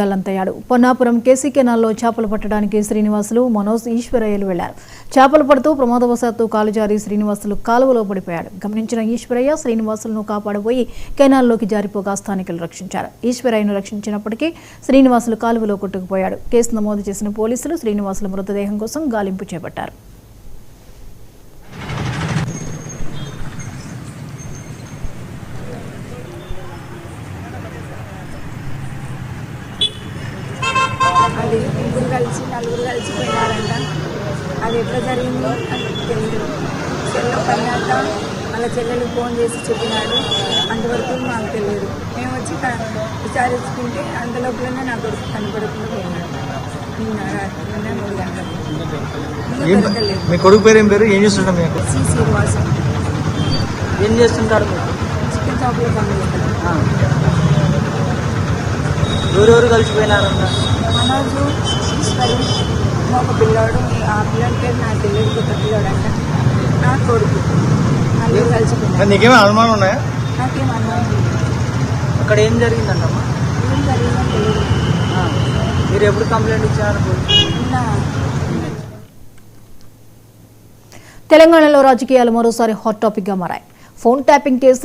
గల్లంతయ్యాడు. Ponnapuram KC కెనాల్లో చేపలు పట్టడానికి శ్రీనివాసులు, మనోజ్, ఈశ్వరయ్యలు వెళ్లారు. చేపలు పడుతూ ప్రమాదవశాత్తు కాలు జారి శ్రీనివాసులు కాలువలో పడిపోయాడు. గమనించిన ఈశ్వరయ్య శ్రీనివాసులను కాపాడబోయి కెనాల్లోకి జారిపోగా స్థానికులు రక్షించారు. ఈశ్వరయ్యను రక్షించినప్పటికీ శ్రీనివాసులు కాలువలో కొట్టుకుపోయాడు. కేసు నమోదు చేసిన పోలీసులు శ్రీనివాసుల మృతదేహం కోసం గాలింపు చేపట్టారు. అది నలుగురు కలిసి పోయినారంట. అది ఎట్లా జరిగిందో అని తెలియదు. చెల్లె పడినాక వాళ్ళ చెల్లెలు ఫోన్ చేసి చెప్పినాడు. అంతవరకు మాకు తెలియదు. మేము వచ్చి విచారించుకుంటే అంతలోపలనే నా కొడుకు కనపడకుండా పోయినాడు. నిన్న 3 గంటలకు. మీ కొడుకు పేరు ఏం పేరు? ఏం చేస్తుంటాం? మీకు సి శ్రీనివాసం. ఏం చేస్తుంటారు? చికెన్ షాప్లో పనిచేస్తారు. ఎవరెవరు కలిసిపోయినారన్న? మనోజు, ఈశ్వరి, ఒక పిల్లోడు. ఆ పిల్లడి పేరు నా తెలియదు. కొత్త పిల్లోడు అంట. నా కొడుకు. నలుగురు కలిసిపోయినారు. నీకేమైనా అనుమానం ఉన్నాయా? నాకేం అనుమానం లేదు. అక్కడ ఏం జరిగిందంటమ్మా? ఏం జరిగిందో తెలియదు. మీరు ఎప్పుడు కంప్లైంట్ ఇచ్చారు? నిన్న తెలంగాణలో రాజకీయాలు మరోసారి హాట్ టాపిక్ గా మారాయి. ఫోన్ ట్యాపింగ్ కేసులో